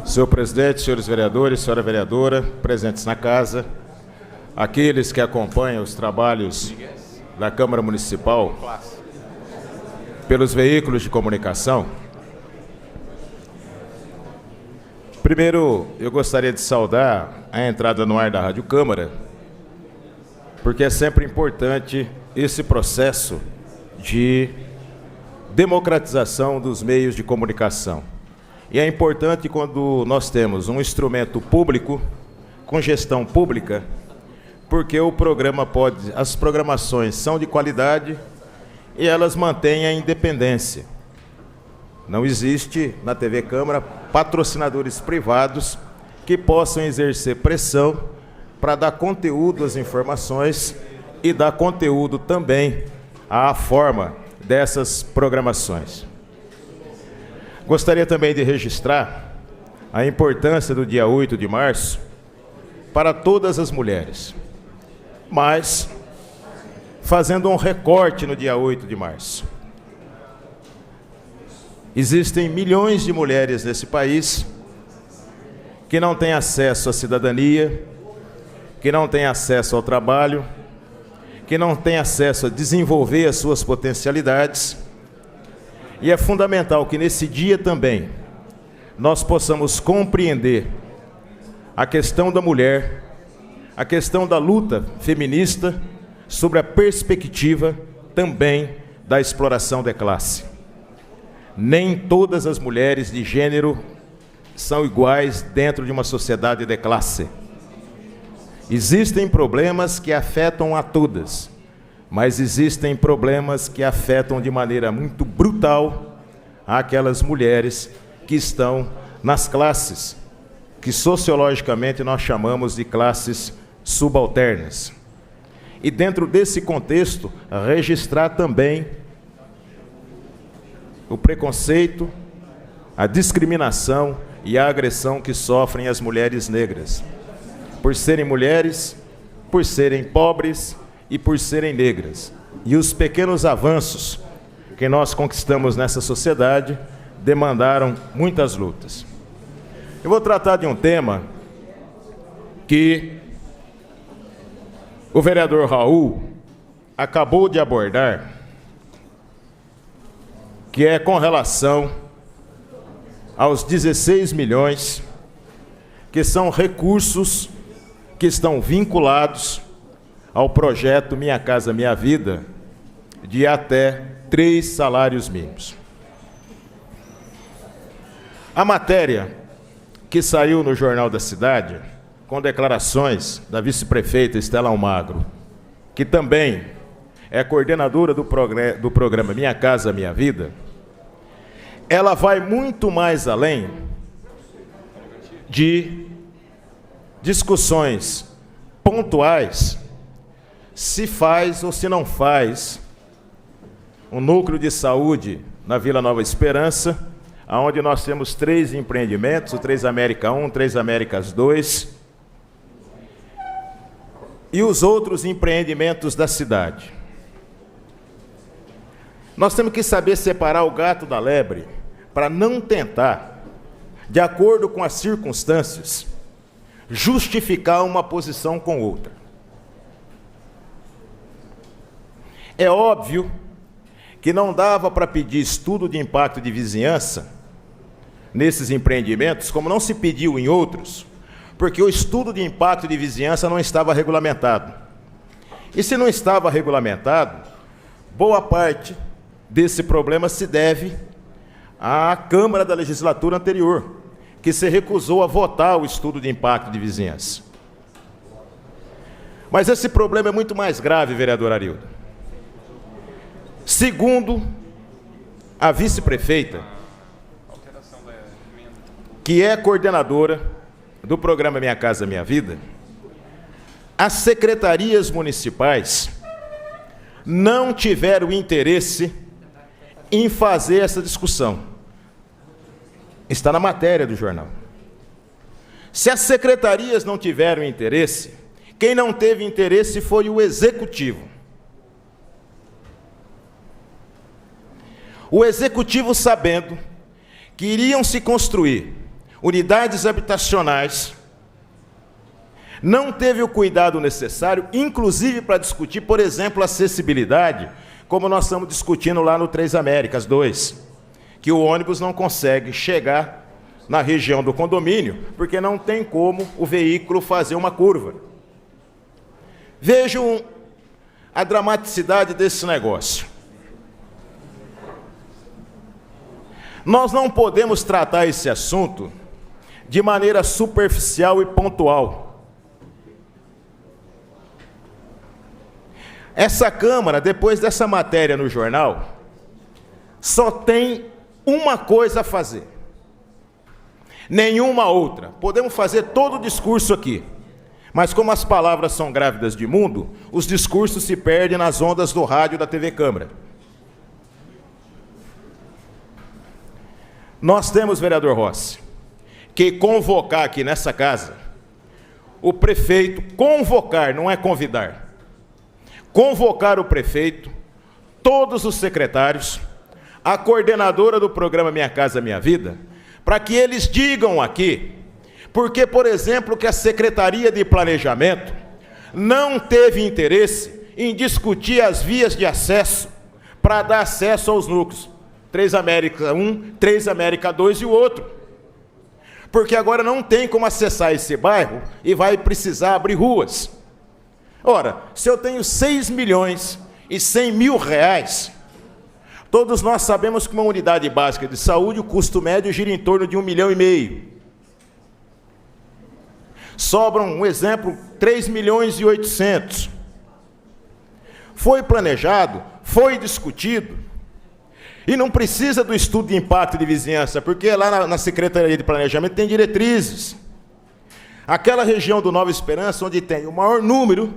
Senhor presidente, senhores vereadores, senhora vereadora, presentes na casa, aqueles que acompanham os trabalhos da Câmara Municipal pelos veículos de comunicação. Primeiro, eu gostaria de saudar a entrada no ar da Rádio Câmara, porque é sempre importante esse processo de democratização dos meios de comunicação. E é importante quando nós temos um instrumento público, com gestão pública, porque o programa pode, as programações são de qualidade e elas mantêm a independência. Não existe na TV Câmara patrocinadores privados que possam exercer pressão para dar conteúdo às informações e dar conteúdo também à forma dessas programações. Gostaria também de registrar a importância do dia 8 de março para todas as mulheres, mas fazendo um recorte no dia 8 de março. Existem milhões de mulheres nesse país que não têm acesso à cidadania, que não têm acesso ao trabalho, que não têm acesso a desenvolver as suas potencialidades. E é fundamental que nesse dia também nós possamos compreender a questão da mulher, a questão da luta feminista sobre a perspectiva também da exploração de classe. Nem todas as mulheres de gênero são iguais dentro de uma sociedade de classe. Existem problemas que afetam a todas, mas existem problemas que afetam de maneira muito brutal aquelas mulheres que estão nas classes, que sociologicamente nós chamamos de classes subalternas. E dentro desse contexto, registrar também o preconceito, a discriminação e a agressão que sofrem as mulheres negras, por serem mulheres, por serem pobres e por serem negras. E os pequenos avanços que nós conquistamos nessa sociedade demandaram muitas lutas. Eu vou tratar de um tema que o vereador Raul acabou de abordar, que é com relação aos 16 milhões, que são recursos que estão vinculados ao projeto Minha Casa Minha Vida, de até 3 salários mínimos. A matéria que saiu no Jornal da Cidade, com declarações da vice-prefeita Estela Almagro, que também é coordenadora do programa Minha Casa Minha Vida, ela vai muito mais além de discussões pontuais, se faz ou se não faz um núcleo de saúde na Vila Nova Esperança, onde nós temos 3 empreendimentos, o 3 América 1, 3 Américas 2, e os outros empreendimentos da cidade. Nós temos que saber separar o gato da lebre, para não tentar, de acordo com as circunstâncias, justificar uma posição com outra. É óbvio que não dava para pedir estudo de impacto de vizinhança nesses empreendimentos, como não se pediu em outros, porque o estudo de impacto de vizinhança não estava regulamentado. E se não estava regulamentado, boa parte desse problema se deve à Câmara da legislatura anterior, que se recusou a votar o estudo de impacto de vizinhança. Mas esse problema é muito mais grave, vereador Arildo. Segundo a vice-prefeita, que é coordenadora do programa Minha Casa Minha Vida, as secretarias municipais não tiveram interesse em fazer essa discussão. Está na matéria do jornal. Se as secretarias não tiveram interesse, quem não teve interesse foi o executivo. O executivo, sabendo que iriam se construir unidades habitacionais, não teve o cuidado necessário, inclusive para discutir, por exemplo, acessibilidade, como nós estamos discutindo lá no Três Américas 2, que o ônibus não consegue chegar na região do condomínio, porque não tem como o veículo fazer uma curva. Vejam a dramaticidade desse negócio. Nós não podemos tratar esse assunto de maneira superficial e pontual. Essa Câmara, depois dessa matéria no jornal, só tem uma coisa a fazer. Nenhuma outra. Podemos fazer todo o discurso aqui, mas como as palavras são grávidas de mundo, os discursos se perdem nas ondas do rádio da TV Câmara. Nós temos, vereador Rossi, que convocar aqui nessa casa o prefeito, convocar, não é convidar, convocar o prefeito, todos os secretários, a coordenadora do programa Minha Casa Minha Vida, para que eles digam aqui, porque, por exemplo, que a Secretaria de Planejamento não teve interesse em discutir as vias de acesso para dar acesso aos núcleos. Três América 1, Três América 2 e o outro. Porque agora não tem como acessar esse bairro e vai precisar abrir ruas. Ora, se eu tenho 6 milhões e 100 mil reais, todos nós sabemos que uma unidade básica de saúde, o custo médio gira em torno de 1,5 milhão. Sobram, um exemplo, 3 milhões e 800. Foi planejado, foi discutido, e não precisa do estudo de impacto de vizinhança, porque lá na Secretaria de Planejamento tem diretrizes. Aquela região do Nova Esperança, onde tem o maior número,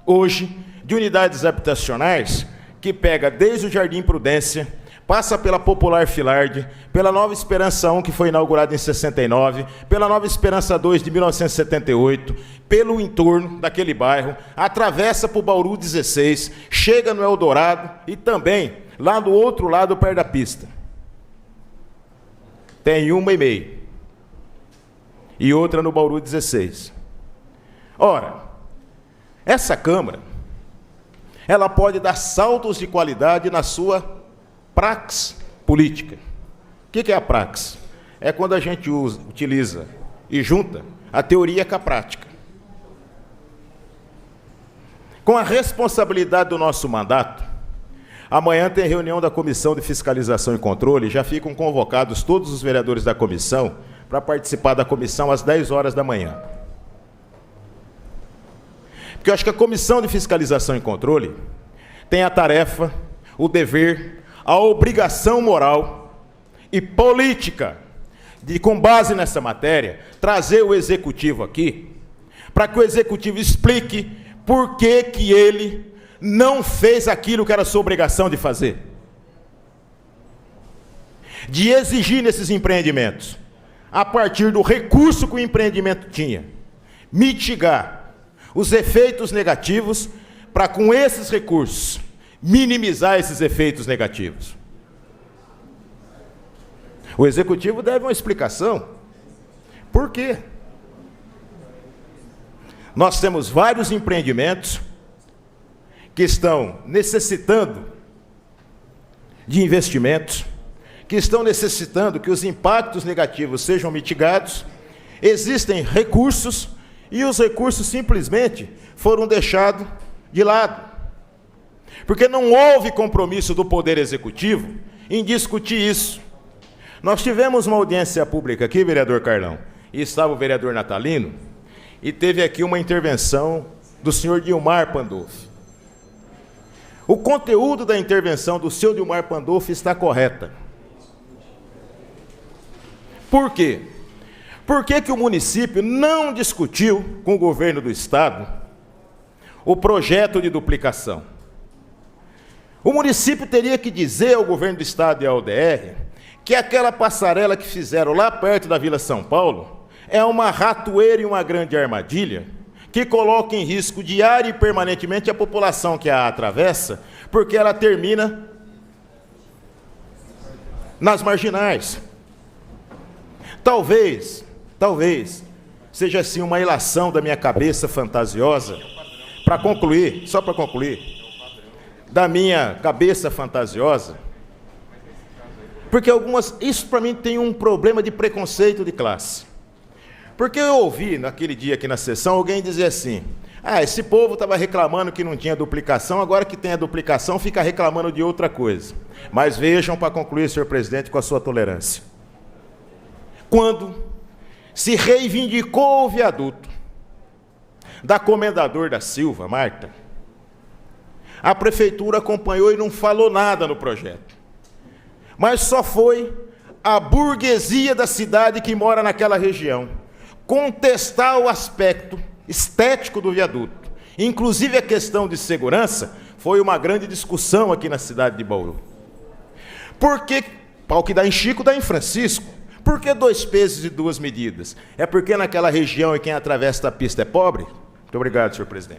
hoje, de unidades habitacionais, que pega desde o Jardim Prudência, passa pela Popular Filarde, pela Nova Esperança 1, que foi inaugurada em 69, pela Nova Esperança 2, de 1978, pelo entorno daquele bairro, atravessa para o Bauru 16, chega no Eldorado e também lá do outro lado, perto da pista. Tem 1,5. E outra no Bauru 16. Ora, essa Câmara, ela pode dar saltos de qualidade na sua praxis política. O que é a praxis? É quando a gente utiliza e junta a teoria com a prática. Com a responsabilidade do nosso mandato, amanhã tem reunião da Comissão de Fiscalização e Controle, já ficam convocados todos os vereadores da comissão para participar da comissão às 10 horas da manhã. Porque eu acho que a Comissão de Fiscalização e Controle tem a tarefa, o dever, a obrigação moral e política de, com base nessa matéria, trazer o Executivo aqui, para que o Executivo explique por que que ele não fez aquilo que era sua obrigação de fazer. De exigir nesses empreendimentos, a partir do recurso que o empreendimento tinha, mitigar os efeitos negativos para, com esses recursos, minimizar esses efeitos negativos. O Executivo deve uma explicação. Por quê? Nós temos vários empreendimentos que estão necessitando de investimentos, que estão necessitando que os impactos negativos sejam mitigados. Existem recursos e os recursos simplesmente foram deixados de lado, porque não houve compromisso do Poder Executivo em discutir isso. Nós tivemos uma audiência pública aqui, vereador Carlão, e estava o vereador Natalino, e teve aqui uma intervenção do senhor Dilmar Pandolfi. O conteúdo da intervenção do senhor Dilmar Pandolfi está correta. Por quê? Por que que o município não discutiu com o governo do estado o projeto de duplicação? O município teria que dizer ao governo do estado e ao UDR que aquela passarela que fizeram lá perto da Vila São Paulo é uma ratoeira e uma grande armadilha que coloca em risco diário e permanentemente a população que a atravessa, porque ela termina nas marginais. Talvez seja assim uma ilação da minha cabeça fantasiosa, para concluir, só para concluir, da minha cabeça fantasiosa, porque isso para mim tem um problema de preconceito de classe. Porque eu ouvi naquele dia aqui na sessão alguém dizer assim: esse povo estava reclamando que não tinha duplicação, agora que tem a duplicação fica reclamando de outra coisa. Mas vejam, para concluir, senhor presidente, com a sua tolerância. Quando se reivindicou o viaduto da Comendador da Silva, Marta, a prefeitura acompanhou e não falou nada no projeto. Mas só foi a burguesia da cidade que mora naquela região contestar o aspecto estético do viaduto. Inclusive a questão de segurança foi uma grande discussão aqui na cidade de Bauru. Porque, pau que dá em Chico, dá em Francisco. Por que 2 pesos e 2 medidas? É porque naquela região e quem atravessa a pista é pobre? Muito obrigado, senhor presidente.